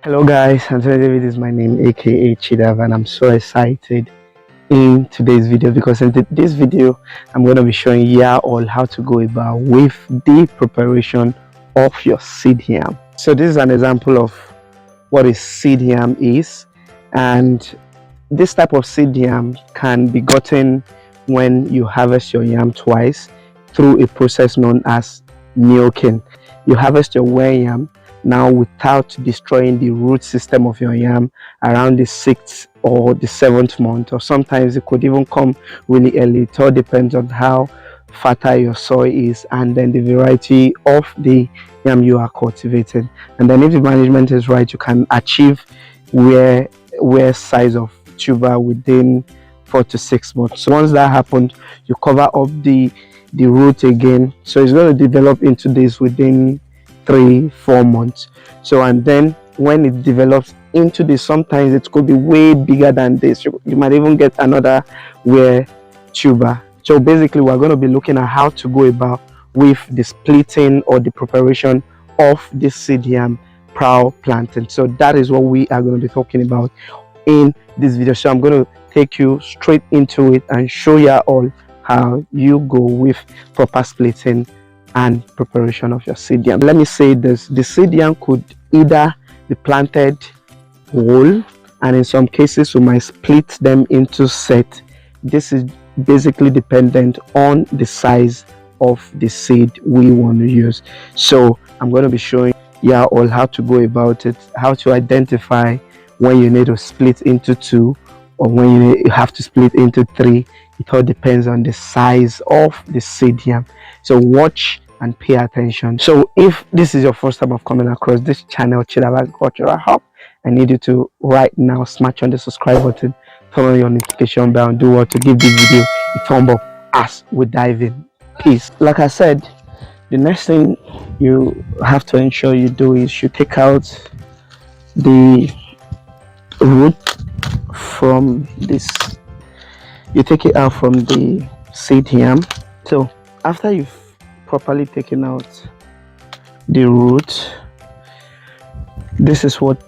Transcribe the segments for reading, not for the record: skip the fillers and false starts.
Hello guys, Anthony David is my name, aka Chidav, and I'm so excited in today's video because in this video I'm going to be showing you all how to go about with the preparation of your seed yam. So this is an example of what a seed yam is, and this type of seed yam can be gotten when you harvest your yam twice through a process known as milking. You harvest your yam now without destroying the root system of your yam around the 6th or the 7th month, or sometimes it could even come really early. It all depends on how fertile your soil is and then the variety of the yam you are cultivating. And then if the management is right, you can achieve where size of tuber within 4 to 6 months. So once that happens, you cover up the root again, so it's going to develop into this within 3-4 months. So and then when it develops into this, sometimes it could be way bigger than this. You might even get another tuber. So basically we're going to be looking at how to go about with the splitting or the preparation of this seed yam prior planting. So that is what we are going to be talking about in this video. So I'm going to take you straight into it and show you all how you go with proper splitting and preparation of your seed yam. Let me say this: the seed yam could either be planted whole, and in some cases we might split them into set. This is basically dependent on the size of the seed we want to use. So I'm going to be showing you all how to go about it, how to identify when you need to split into 2 or when you have to split into 3. It all depends on the size of the seed yam. So watch and pay attention. So if this is your first time of coming across this channel, Chidavagriculturalhub, I need you to right now smash on the subscribe button, turn on your notification bell, and do what to give this video a thumb up as we dive in. Peace. Like I said, the next thing you have to ensure you do is you take out the root from this. You take it out from the seed yam. So after you've properly taken out the root, this is what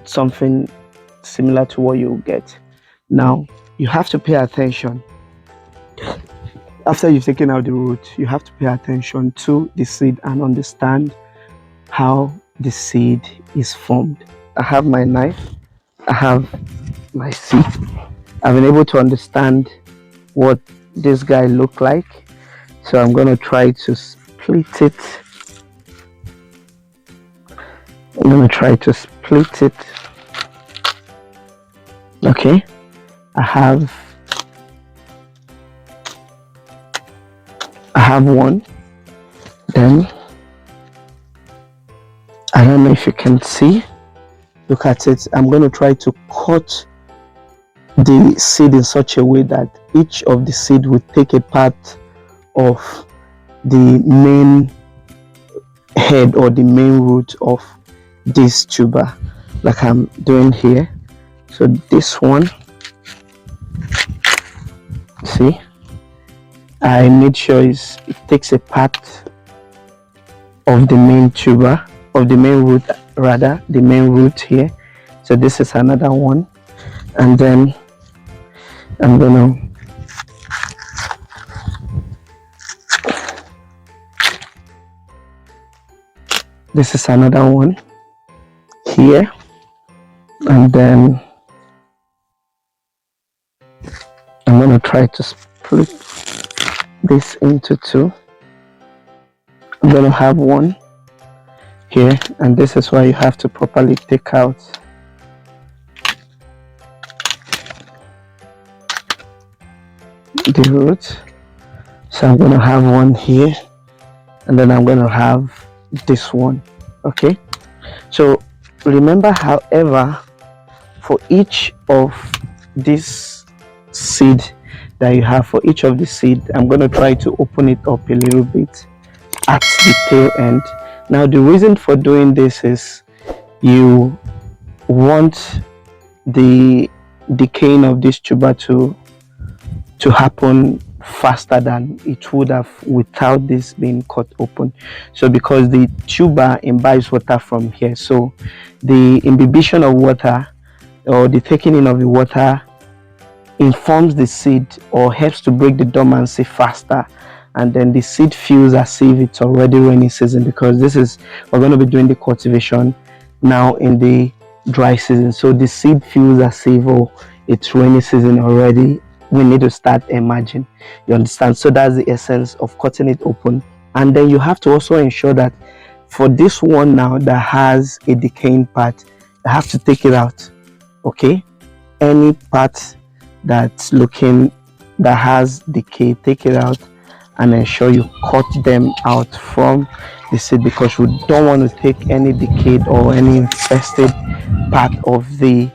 something similar to what you get. Now you have to pay attention. After you've taken out the root, you have to pay attention to the seed and understand how the seed is formed. I have my knife, I have my seed. I've been able to understand what this guy looked like, so I'm going to try to split it. Okay, I have one. Then I don't know if you can see, look at it. I'm going to try to cut the seed in such a way that each of the seed will take a part of the main head or the main root of this tuber, like I'm doing here. So this one, see, I made sure it takes a part of the main tuber, of the main root, rather the main root here. So this is another one, and then I'm gonna this is another one here, and then I'm gonna try to split this into 2. I'm gonna have one here, and this is why you have to properly take out the root. So I'm going to have one here, and then I'm going to have this one. Okay, so remember, however, for each of this seed that you have, for each of the seed, I'm going to try to open it up a little bit at the tail end. Now the reason for doing this is you want the decaying of this tuber to happen faster than it would have without this being cut open. So because the tuber imbibes water from here, so the imbibition of water or the taking in of the water informs the seed or helps to break the dormancy faster, and then the seed feels as if it's already rainy season, because we're going to be doing the cultivation now in the dry season. So the seed feels as if, oh, it's rainy season already, we need to start emerging. You understand? So that's the essence of cutting it open. And then you have to also ensure that for this one now that has a decaying part, you have to take it out. Okay, any part that's looking that has decay, take it out and ensure you cut them out from the seed, because we don't want to take any decayed or any infested part of the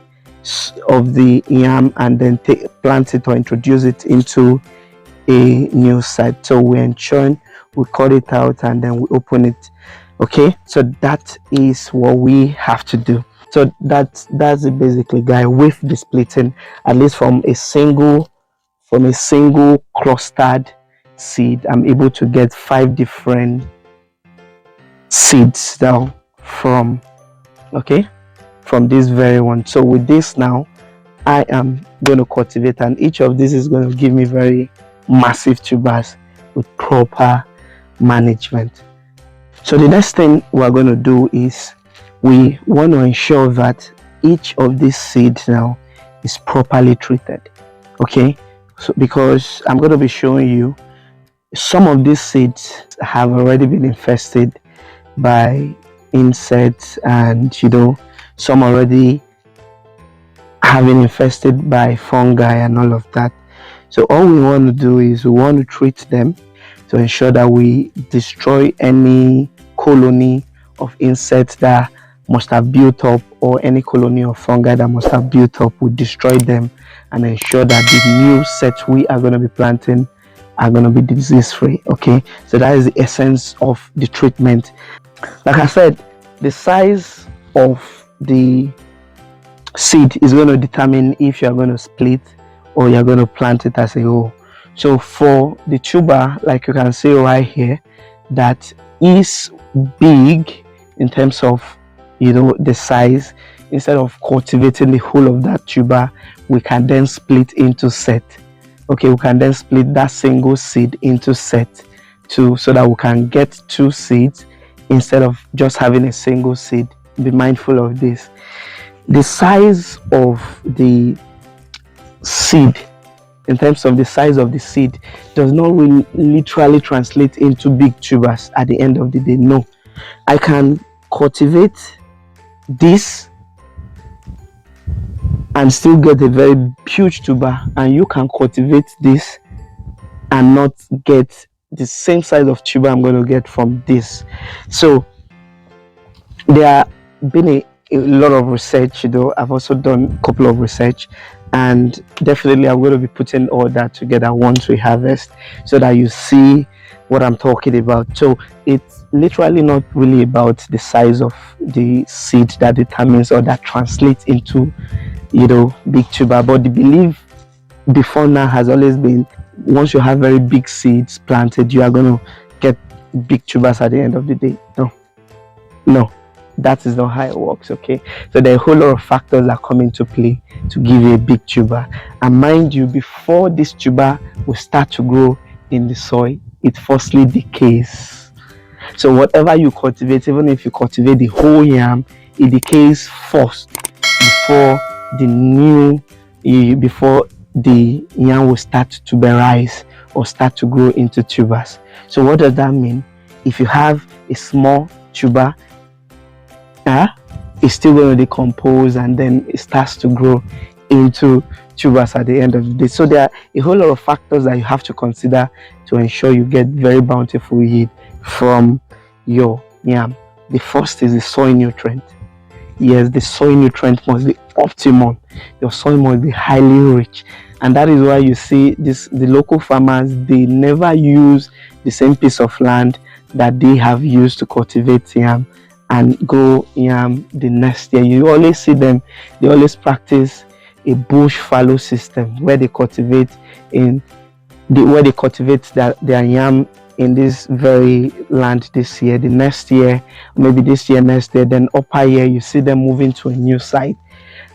yam and then plant it or introduce it into a new site. So we're ensuring we cut it out and then we open it. Okay, so that is what we have to do. So that's it basically, guys. With the splitting, at least from a single clustered seed, I'm able to get 5 different seeds down from this very one. So with this now, I am going to cultivate, and each of these is going to give me very massive tubers with proper management. So the next thing we're going to do is we want to ensure that each of these seeds now is properly treated. Okay, so because I'm going to be showing you some of these seeds have already been infested by insects, and some already have been infested by fungi and all of that. So all we want to do is we want to treat them to ensure that we destroy any colony of insects that must have built up, or any colony of fungi that must have built up. We destroy them and ensure that the new sets we are going to be planting are going to be disease free. Okay, so that is the essence of the treatment. Like I said, the size of the seed is going to determine if you're going to split or you're going to plant it as a whole. So for the tuber, like you can see right here, that is big in terms of the size. Instead of cultivating the whole of that tuber, we can then split into set. Okay, we can then split that single seed into set so that we can get 2 seeds instead of just having a single seed. Be mindful of this. The size of the seed, in terms of the size of the seed, does not really literally translate into big tubers at the end of the day. No, I can cultivate this and still get a very huge tuber, and you can cultivate this and not get the same size of tuber I'm going to get from this. So there have been a lot of research. I've also done a couple of research, and definitely I'm going to be putting all that together once we harvest, so that you see what I'm talking about. So it's literally not really about the size of the seed that determines or that translates into big tuber, but the belief before now has always been, once you have very big seeds planted, you are going to get big tubers at the end of the day. No, that is not how it works. Okay, so there are a whole lot of factors that come into play to give you a big tuber. And mind you, before this tuber will start to grow in the soil, it firstly decays. So whatever you cultivate, even if you cultivate the whole yam, it decays first before the yam will start to tuberize or start to grow into tubers. So what does that mean? If you have a small tuber, it's still going to decompose and then it starts to grow into tubers at the end of the day. So there are a whole lot of factors that you have to consider to ensure you get very bountiful yield from your yam. The first is the soil nutrient. Yes, the soil nutrient must be optimal. Your soil must be highly rich, and that is why you see the local farmers, they never use the same piece of land that they have used to cultivate yam and grow yam the next year. You always see them, they always practice a bush fallow system where they cultivate in where they cultivate their yam in this very land this year, the next year, maybe this year, next year, then upper year, you see them moving to a new site.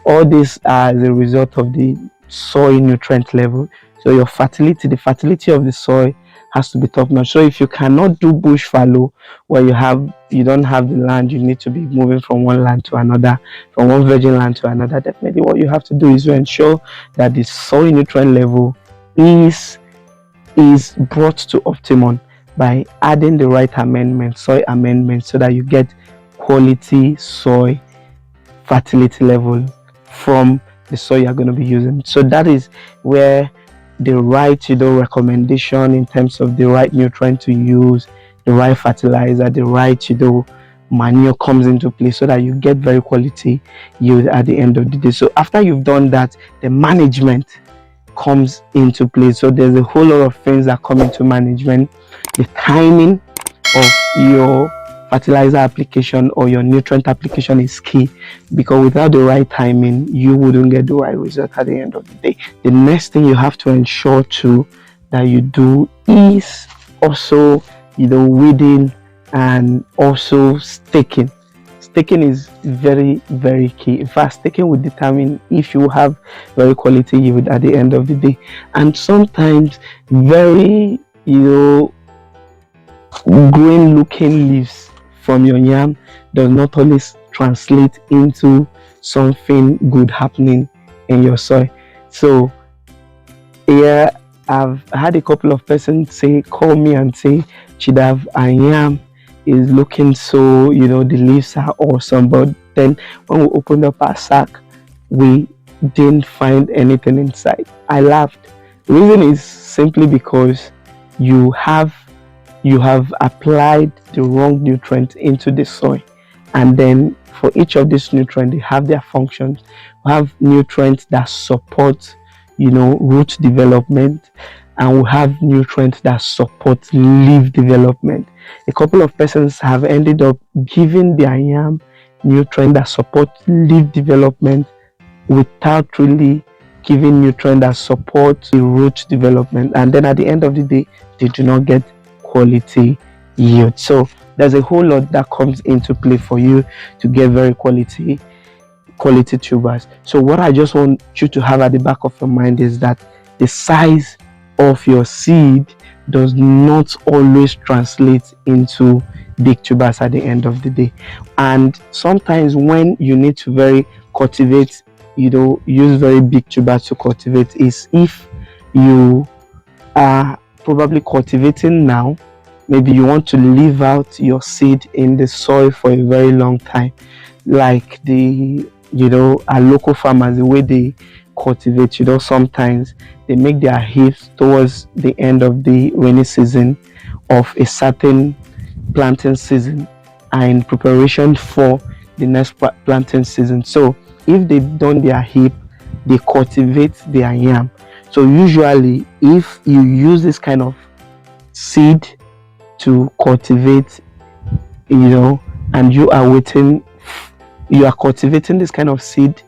All these are the result of the soil nutrient level. So your fertility, the fertility of the soil has to be top notch. So if you cannot do bush fallow, where you don't have the land, you need to be moving from one land to another, from one virgin land to another. Definitely, what you have to do is to ensure that the soil nutrient level is brought to optimum by adding the right amendment, soil amendment, so that you get quality soil fertility level from the soil you're going to be using. So that is where the right recommendation in terms of the right nutrient to use, the right fertilizer, the right manure comes into play, so that you get very quality yield at the end of the day. So after you've done that, the management comes into play. So there's a whole lot of things that come into management. The timing of your fertilizer application or your nutrient application is key, because without the right timing, you wouldn't get the right result at the end of the day. The next thing you have to ensure too that you do is also weeding and also staking. Staking is very, very key. In fact, staking will determine if you have very quality yield at the end of the day. And sometimes very green looking leaves from your yam does not always translate into something good happening in your soil. So yeah, I've had a couple of persons call me and say, Chidav, our yam is looking so, the leaves are awesome, but then when we opened up our sack, we didn't find anything inside. I laughed. The reason is simply because you have applied the wrong nutrient into the soil, and then for each of these nutrients, they have their functions. We have nutrients that support root development, and we have nutrients that support leaf development. A couple of persons have ended up giving their yam nutrient that support leaf development without really giving nutrient that support the root development, and then at the end of the day, they do not get quality yield. So there's a whole lot that comes into play for you to get very quality tubers. So what I just want you to have at the back of your mind is that the size of your seed does not always translate into big tubers at the end of the day. And sometimes when you need to very cultivate, use very big tubers to cultivate, is if you are probably cultivating now, maybe you want to leave out your seed in the soil for a very long time, like our local farmers, the way they cultivate, sometimes they make their heaps towards the end of the rainy season of a certain planting season, and in preparation for the next planting season. So if they've done their heap, they cultivate their yam. So usually if you use this kind of seed to cultivate, and you are cultivating this kind of seed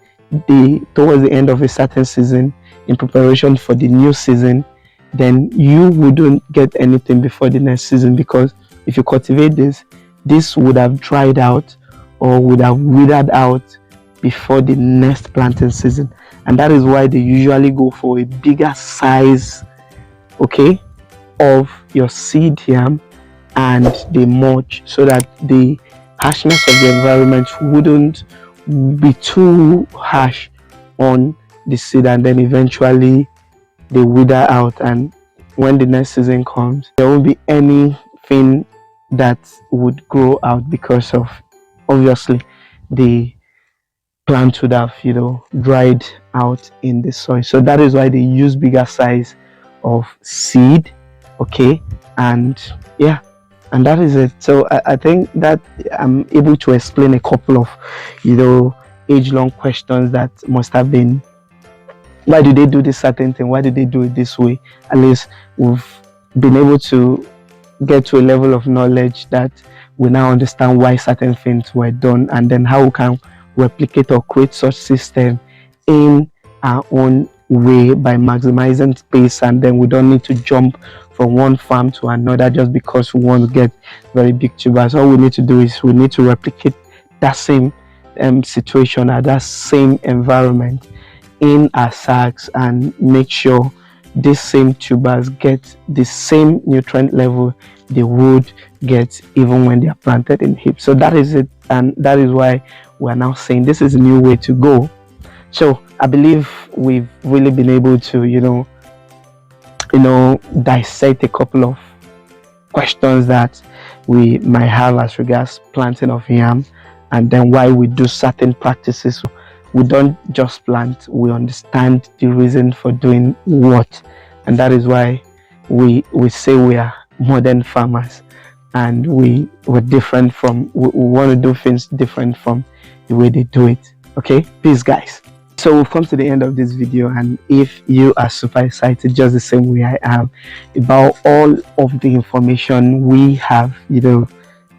towards the end of a certain season in preparation for the new season, then you wouldn't get anything before the next season, because if you cultivate this would have dried out or would have withered out before the next planting season. And that is why they usually go for a bigger size of your seed yam, and they mulch so that the harshness of the environment wouldn't be too harsh on the seed, and then eventually they wither out, and when the next season comes, there won't be anything that would grow out, because of obviously the plant would have dried out in the soil. So that is why they use bigger size of seed. And yeah, and that is it. So I think that I'm able to explain a couple of age-long questions that must have been, why do they do this certain thing, why do they do it this way? At least we've been able to get to a level of knowledge that we now understand why certain things were done, and then how we can replicate or create such system in our own way by maximizing space, and then we don't need to jump from one farm to another just because we want to get very big tubers. All we need to do is we need to replicate that same situation at that same environment in our sacks and make sure these same tubers get the same nutrient level they would get even when they are planted in heaps. So that is it, and that is why we are now saying this is a new way to go. So I believe we've really been able to dissect a couple of questions that we might have as regards planting of yam, and then why we do certain practices. We don't just plant, we understand the reason for doing what, and that is why we say we are modern farmers, and we're different from, we want to do things different from the way they do it. Okay, peace guys. So we've come to the end of this video, and if you are super excited just the same way I am about all of the information we have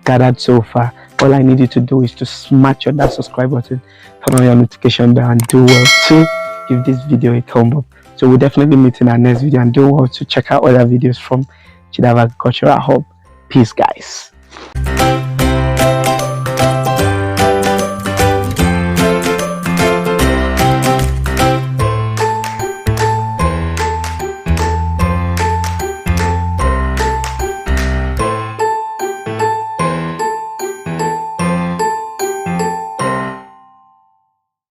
gathered so far, all I need you to do is to smash on that subscribe button, turn on your notification bell, and do well to give this video a thumb up. So we'll definitely meet in our next video, and do well to check out other videos from Chidavagriculturalhub. Peace guys.